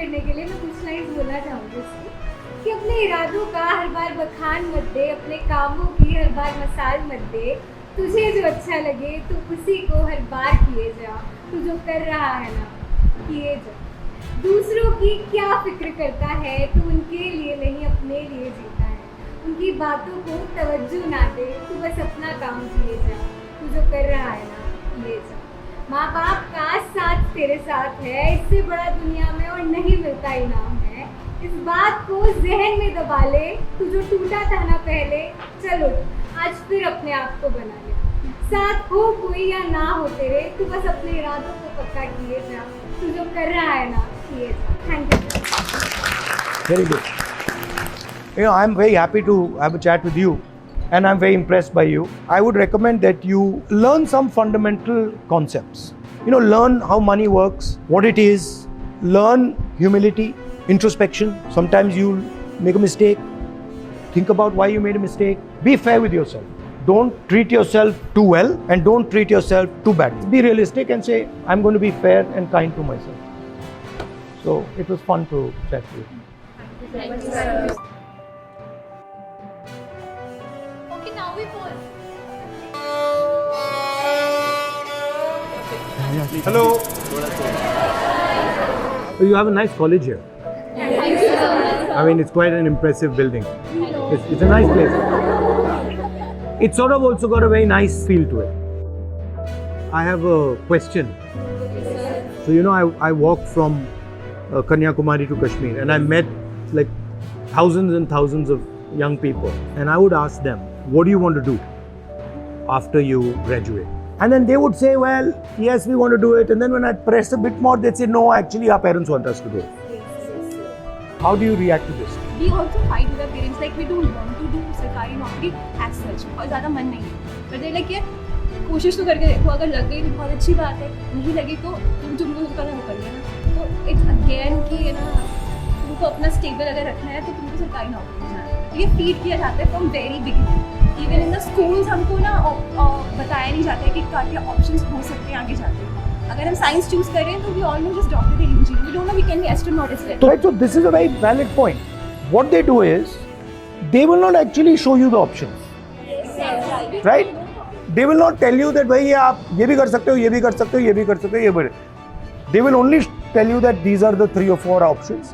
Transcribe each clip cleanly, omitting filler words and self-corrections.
करने के लिए मैं कुछ लाइन बोलना चाहूँगी उसकी कि अपने इरादों का हर बार बखान मत दे, अपने कामों की हर बार मसाल मत दे, तुझे जो अच्छा लगे तू उसी को हर बार किए जा, तू जो कर रहा है ना किए जा। दूसरों की क्या फिक्र करता है, तू उनके लिए नहीं अपने लिए जीता है, उनकी बातों को तवज्जो ना दे, तू बस अपना काम किए जा, तू जो कर रहा है ना किए जा। माँ बाप का साथ तेरे साथ है, इससे बड़ा दुनिया में और नहीं मिलता इनाम है, इस बात को जहन में दबा ले, तू जो टूटा था ना पहले, चल उठ आज फिर अपने आप को बना ले। साथ हो कोई या ना हो तेरे, तू बस अपने इरादों को पक्का किए जा, तू जो कर रहा है ना किए जा। Thank you. Very good. You know, I'm very happy to have a chat with you and I'm very impressed by you. I would recommend that you learn some fundamental concepts. You know, learn how money works, what it is, learn humility, introspection. Sometimes you'll make a mistake. Think about why you made a mistake. Be fair with yourself. Don't treat yourself too well and don't treat yourself too badly. Be realistic and say, I'm going to be fair and kind to myself. So it was fun to chat with you. Thank you, sir. Okay, now we pause. Hello. So you have a nice college here. Thank you so much. I mean, it's quite an impressive building. It's a nice place. It's sort of also got a very nice feel to it. I have a question. So, you know, I walked from Kanyakumari to Kashmir and I met like thousands and thousands of young people. And I would ask them, what do you want to do after you graduate? And then they would say, well, yes, we want to do it. And then when I press a bit more, they'd say, no, actually our parents want us to do it. How do you react to this? We also fight with our parents, like we don't want to do सरकारी नौकरी as such, और ज़्यादा मन नहीं है, but they're like यार कोशिश तो करके देखो, अगर लग गई तो बहुत अच्छी बात है, नहीं लगी तो तुमको जो करना वो कर लेना। तो इट्स अगेन कि ना तुमको अपना स्टेबल अगर रखना है तो तुमको सरकारी नौकरी में जाना है। ये फीड किया जाता है from very beginning. Even in the schools हमको ना बताया नहीं जाता है कि क्या ऑप्शंस हो सकते हैं आगे जाके। अगर हम साइंस चूज करें तो we all know just doctor and engineer, we don't know we can be astronaut as well. Right, so this is a very valid point. What they do is, they will not actually show you the options. Right? They will not tell you that भाई ये आप ये भी कर सकते हो, ये भी कर सकते हो, ये भी कर सकते हो, ये भी। They will only tell you that these are the 3 or 4 options.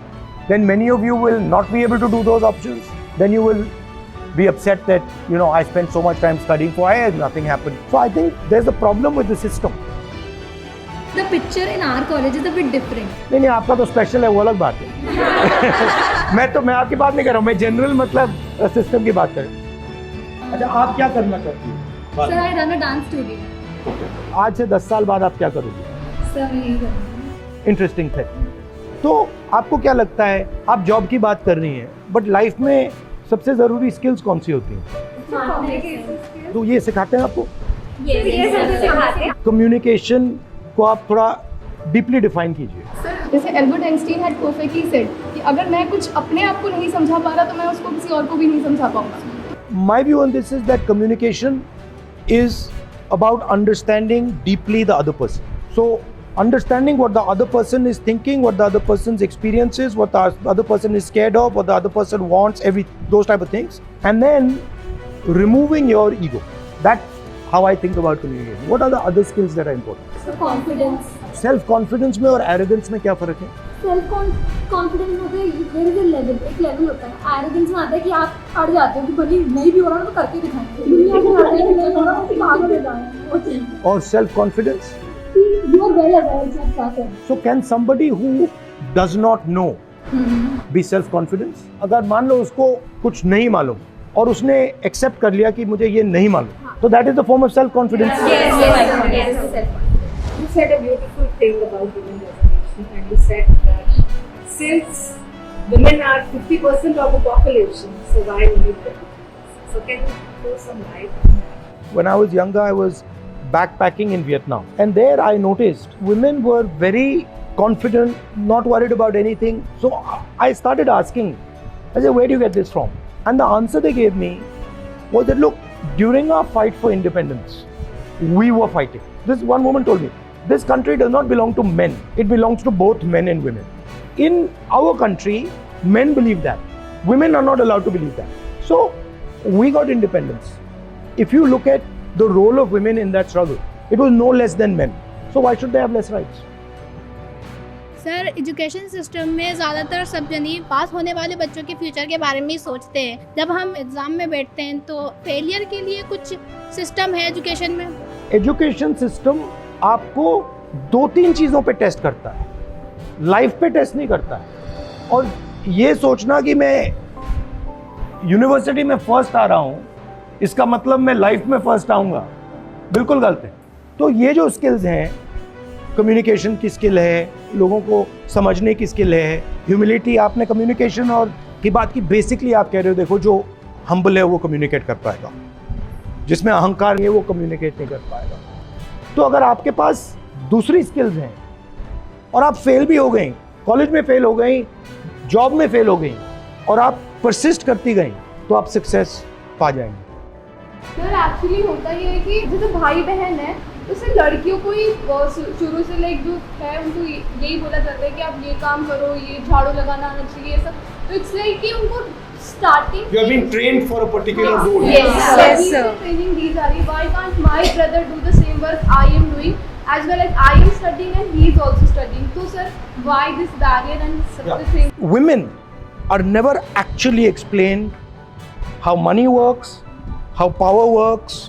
Then many of you will not be able to do those options. Then you will be upset that, you know, I spent so much time studying for it, nothing happened. So I think there's a problem with the system. The picture in our college is a bit different. नहीं आपका तो special है, वो अलग बात है। मैं आपकी बात नहीं कर रहा हूँ, मैं जनरल मतलब सिस्टम की बात कर रहा हूँ। अच्छा, आप क्या करना चाहती हैं? Sir, I run a dance studio. आज से 10 साल बाद आप क्या करोगे? Sir, यही करूँगी। इंटरेस्टिंग है। तो आपको क्या लगता है, आप जॉब की बात कर रही हैं, बट लाइफ में सबसे ज़रूरी स्किल्स कौन सी होती हैं? तो ये सिखाते हैं आपको? कम्युनिकेशन को आप थोड़ा डीपली डिफाइन कीजिए। सर, जैसे Albert Einstein had perfectly said कि अगर मैं कुछ अपने आप को नहीं समझा पा रहा तो मैं उसको किसी और को भी नहीं समझा पाऊंगा। My view on this is that communication is about understanding deeply the other person. So understanding what the other person is thinking, what the other person's experience is, what the other person is scared of, what the other person wants, those type of things, and then removing your ego. That's how I think about communication. What are the other skills that are important? So confidence. Self confidence में और arrogance में क्या फर्क है? Self confidence होता है, there is a level, एक level होता है। Arrogance में आता है कि आप अड़ जाते हो कि भले नहीं भी हो रहा तो करके दिखाएंगे। दुनिया में आता है कि नहीं हो रहा तो आगे ले जाएंगे। और self confidence? You are well aware of yourself. So can somebody who does not know be self confident? अगर मान लो उसको कुछ नहीं मालूम और उसने एक्सेप्ट कर लिया कि मुझे ये नहीं मालूम, तो that is the form of self confidence. Yes. You said a beautiful thing about women reservation, and you said that since women are 50% of the population, so why only women? So can you throw some light on that? When I was younger, I was backpacking in Vietnam, and there I noticed women were very confident, not worried about anything. So I started asking, I said, where do you get this from? And the answer they gave me was that, look, during our fight for independence, we were fighting. This one woman told me, this country does not belong to men. It belongs to both men and women. in our country, men believe that. Women are not allowed to believe that. So we got independence. If you look at the role of women in that struggle, it was no less than men. So why should they have less rights? Sir education system में ज़्यादातर सब जनी पास होने वाले बच्चों के future के बारे में ही सोचते हैं. जब हम एग्ज़ाम में बैठते हैं तो फेलियर के लिए कुछ सिस्टम है एजुकेशन में? एजुकेशन सिस्टम आपको 2-3 चीज़ों पे टेस्ट करता है, लाइफ पे टेस्ट नहीं करता है. और ये सोचना कि मैं यूनिवर्सिटी में फर्स्ट आ रहा हूँ इसका मतलब मैं लाइफ में फर्स्ट आऊँगा, बिल्कुल गलत है. तो ये जो स्किल्स हैं, कम्युनिकेशन की स्किल है, लोगों को समझने की स्किल है, ह्यूमिलिटी, आपने कम्युनिकेशन और की बात की, बेसिकली आप कह रहे हो देखो जो हम्बल है वो कम्युनिकेट कर पाएगा, जिसमें अहंकार नहीं है वो कम्युनिकेट नहीं कर पाएगा. तो अगर आपके पास दूसरी स्किल्स हैं और आप फेल भी हो गई, कॉलेज में फेल हो गई, जॉब में फेल हो गई और आप परसिस्ट करती गई, तो आप सक्सेस पा जाएंगे. सर एक्चुअली होता ये है कि जैसे भाई बहन है उससे लड़कियों को ही शुरू से लाइक जो है उनको यही बोला जाता है कि आप ये काम करो, ये झाड़ू लगाना आना चाहिए, ये सब. तो इट्स लाइक कि उनको starting You have been trained for a particular role. Yes, sir. Training दी जा रही. Why can't my brother do the same work I am doing as well as I am studying and he is also studying? So sir, why this barrier and such the thing? Women are never actually explained how money works, how power works,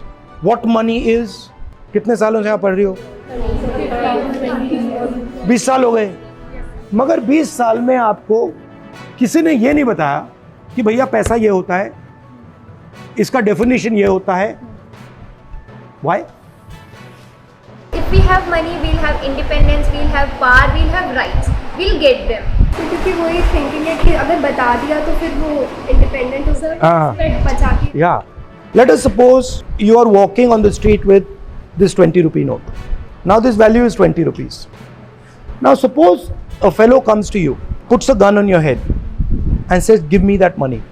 what money is. कितने सालों से आप पढ़ रही हो? 20 साल हो गए. मगर 20 साल में आपको किसी ने ये नहीं बताया कि भैया पैसा ये होता है, इसका डेफिनेशन ये होता है. Why? If we have money, we'll have independence, we'll have power, we'll have rights, we'll get them. क्योंकि वो ये थिंकिंग है कि अगर बता दिया तो फिर वो इंडिपेंडेंट हो सकता बचा के. Yeah. Let us suppose you are walking on the street with this 20 rupee note. Now this value is 20 rupees. Now suppose a fellow comes to you, puts a gun on your head and says, give me that money.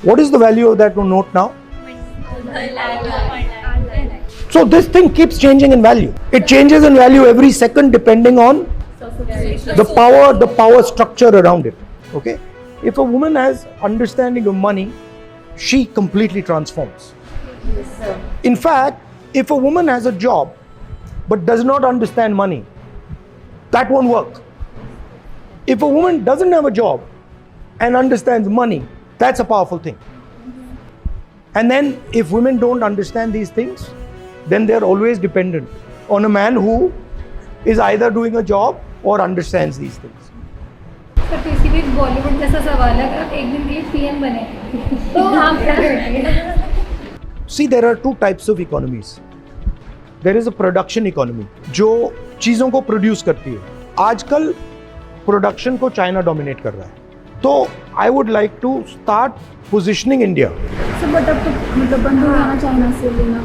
What is the value of that note now? So this thing keeps changing in value. It changes in value every second depending on the power structure around it. Okay? If a woman has understanding of money, she completely transforms. In fact, if a woman has a job but does not understand money, that won't work. If a woman doesn't have a job and understands money, that's a powerful thing. And then if women don't understand these things, then they're always dependent on a man who is either doing a job or understands these things. Sir तो इसीलिए बॉलीवुड जैसा सवाल है, अगर आप एक दिन के लिए पीएम बने तो आप क्या करेंगे? See, there are two types of economies. There is a production economy, जो चीज़ों को प्रोड्यूस करती है. आजकल प्रोडक्शन को चाइना डोमिनेट कर रहा है. तो I would like to start positioning India. But अब तो मतलब बंद हो जाना चाइना से लेना.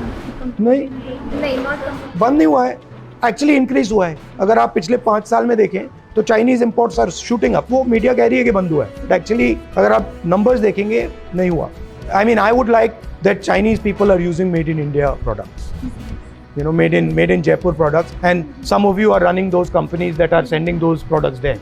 नहीं, not बंद नहीं हुआ है, एक्चुअली इंक्रीज हुआ है. अगर आप पिछले 5 साल में देखें तो Chinese imports are shooting up. वो मीडिया कह रही है कि बंद हुआ है, एक्चुअली अगर आप नंबर्स देखेंगे नहीं हुआ. I mean, I would like that Chinese people are using made in India products. You know, made in Jaipur products, and some of you are running those companies that are sending those products there.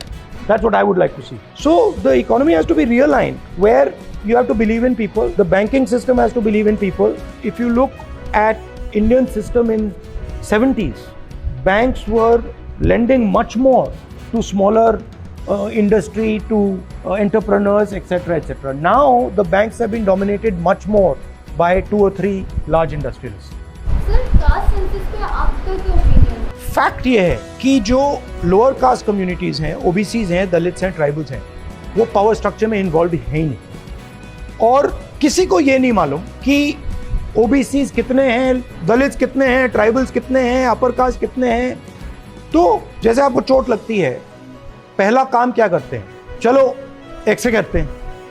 That's what I would like to see. So the economy has to be realigned, where you have to believe in people. The banking system has to believe in people. If you look at Indian system in 70s, banks were lending much more to smaller industry, to entrepreneurs, etc., etc. Now the banks have been dominated much more by 2 or 3 large industrialists. Sir caste census पे आपका क्या opinion? Fact ये है कि जो lower caste communities हैं, OBCs हैं, Dalits हैं, ट्राइबल्स हैं, वो पावर स्ट्रक्चर में इन्वॉल्व ही नहीं. और किसी को ये नहीं मालूम कि ओबीसीज कितने हैं, दलित्स कितने हैं, ट्राइबल्स कितने हैं, अपर कास्ट कितने हैं. तो जैसे आपको चोट लगती है, पहला काम क्या करते हैं? चलो एक्सरे करते हैं.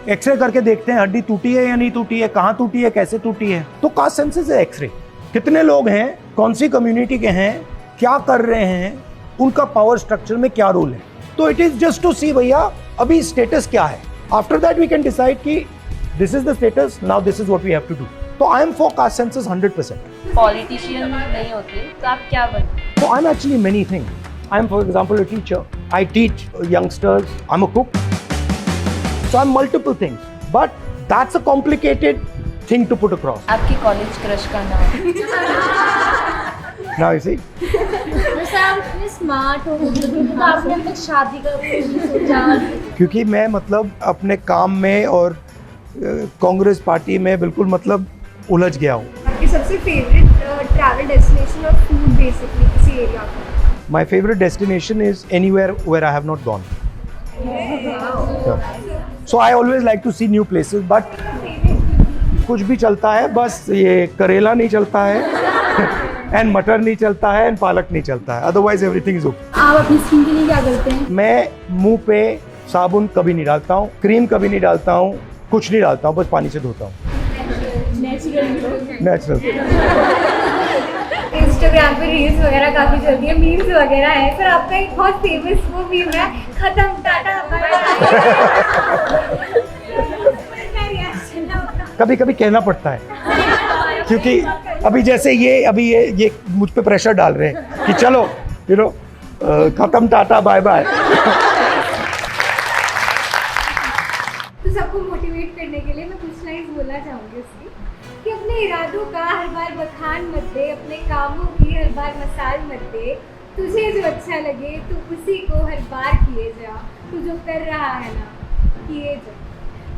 एक्सरे करके देखते हैं हड्डी टूटी है या नहीं टूटी है, कहाँ टूटी है, कैसे टूटी है. तो कास्ट सेंसस है एक्सरे. कितने लोग हैं, कौन सी कम्युनिटी के हैं, क्या कर रहे हैं, उनका पावर स्ट्रक्चर में क्या रोल है. तो it is just to see भैया अभी स्टेटस क्या है. After that we can decide कि this is the status, now this is what we have to do. तो I am for caste census 100%. Politician नहीं होते तो आप क्या बनते? So I'm actually many things. I'm, for example, a teacher. I teach youngsters. I'm a cook. So I'm multiple things. But that's a complicated thing to put across. आपकी college crush का नाम? Now you see. वैसे आप इतने smart हो तो आपने अभी तक शादी का नहीं सोचा? क्योंकि मैं मतलब अपने काम में और कांग्रेस पार्टी में बिल्कुल मतलब उलझ गया हूँ. आपकी सबसे फेवरेट ट्रैवल डेस्टिनेशन और फूड बेसिकली किसी एरिया का? My favorite destination is anywhere where I have not gone. So I always like to see new places, but कुछ भी चलता है, बस ये करेला नहीं चलता है एंड मटर नहीं चलता है एंड पालक नहीं चलता है, अदरवाइज एवरीथिंग इज ओके. आप अपनी स्किन के लिए क्या करते हैं? मैं मुंह पे साबुन कभी नहीं डालता हूँ, क्रीम कभी नहीं डालता हूँ, कुछ नहीं डालता हूँ, बस पानी से धोता हूँ. नेचुरल. इंस्टाग्राम पे रील्स वगैरह काफी चलती है, मीम्स वगैरह है, पर आपका एक बहुत फेमस वो मीम है, खत्म टाटा बाय बाय. कभी कभी कहना पड़ता है क्योंकि अभी जैसे ये मुझ पे प्रेशर डाल रहे हैं कि चलो खत्म टाटा बाय बाय. तो सबको मोटिवेट करने के लिए मैं कुछ लाइन्स बोलना चाहूँगी उसकी कि अपने इरादों का हर बार बखान मत दे, अपने कामों की हर बार मसाल मत दे, तुझे जो अच्छा लगे तू उसी को हर बार किए जा, तू जो कर रहा है ना किए जा.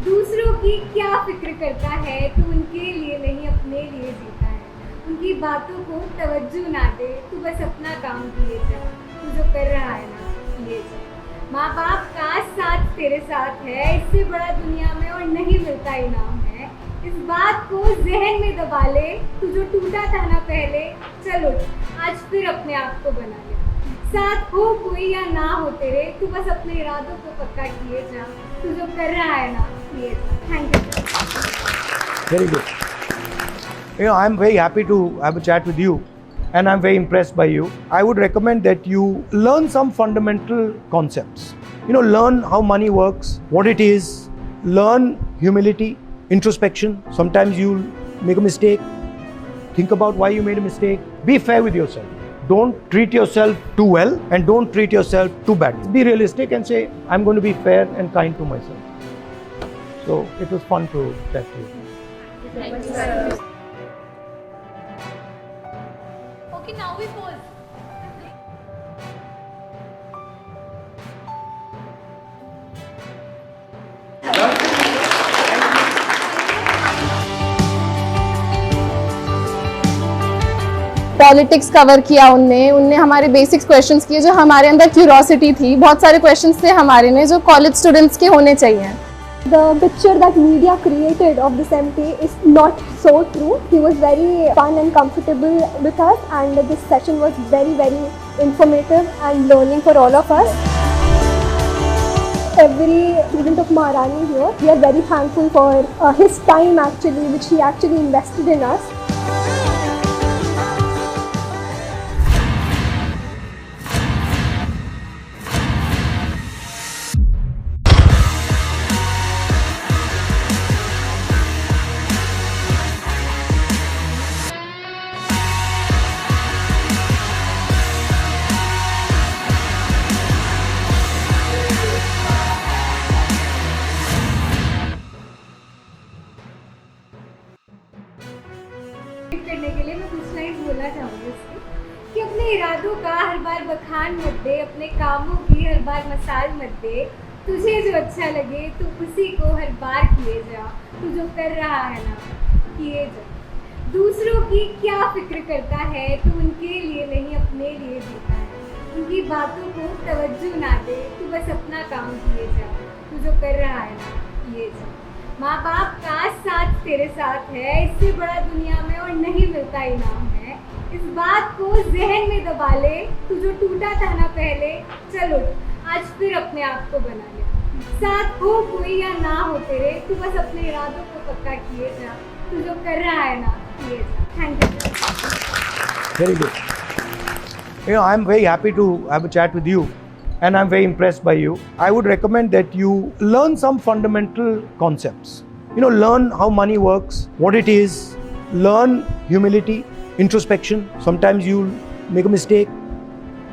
दूसरों की क्या फिक्र करता है, तू उनके लिए नहीं अपने लिए जीता है, उनकी बातों को तवज्जो ना दे, तू बस अपना काम किए जा, तू जो कर रहा है ना किए जा. माँ बाप का साथ तेरे साथ है, इससे बड़ा दुनिया में और नहीं मिलता इनाम है. इस बात को जहन में दबा ले, तू जो टूटा था ना पहले, चल उठ आज फिर अपने आप को बना ले. साथ हो कोई या ना हो तेरे, तू बस अपने इरादों को पक्का किए जा, तू जो कर रहा है ना किए जा. Thank you. Very good. I'm very happy to have a chat with you, and I'm very impressed by you. I would recommend that you learn some fundamental concepts. Learn how money works, what it is, learn humility, introspection. Sometimes you'll make a mistake. Think about why you made a mistake. Be fair with yourself. Don't treat yourself too well and don't treat yourself too bad. Be realistic and say, I'm going to be fair and kind to myself. So it was fun to chat to you. Thank you, sir. Okay, now we pause. Politics cover किया उनने हमारे basics questions किए, जो हमारे अंदर curiosity थी. बहुत सारे क्वेश्चंस थे हमारे में जो कॉलेज स्टूडेंट्स के होने चाहिए. The picture that media created of this MP is not so true. He was very fun and comfortable with us, and this session was very, very informative and learning for all of us. Every student of Maharani here, we are very thankful for his time actually, which he actually invested in us. करने के लिए मैं कुछ lines बोलना चाहूँगी उसकी कि अपने इरादों का हर बार बखान मत दे, अपने कामों की हर बार मसाल मत दे, तुझे जो अच्छा लगे तू उसी को हर बार किए जा, तू जो कर रहा है ना किए जा. दूसरों की क्या फिक्र करता है, तू उनके लिए नहीं अपने लिए जीता है, उनकी बातों को तवज्जो ना दे, तू बस अपना काम किए जा, तू जो कर रहा है ना किए जा. माँ बाप का साथ तेरे साथ है, इससे बड़ा दुनिया में और नहीं मिलता इनाम है. इस बात को जहन में दबा ले, तू जो टूटा था ना पहले, चल उठ आज फिर अपने आप को बना ले. साथ हो कोई या ना हो तेरे, तू बस अपने इरादों को पक्का किए जा, तू जो कर रहा है ना किए जा. Thank you. Very good. I'm very happy to have a chat with you, and I'm very impressed by you. I would recommend that you learn some fundamental concepts. Learn how money works, what it is, learn humility, introspection. Sometimes you'll make a mistake.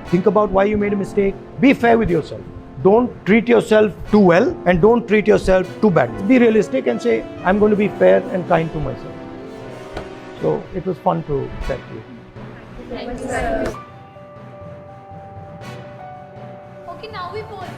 Think about why you made a mistake. Be fair with yourself. Don't treat yourself too well and don't treat yourself too badly. Be realistic and say, I'm going to be fair and kind to myself. So it was fun to chat to you. Thank you, sir. Okay, now we pause.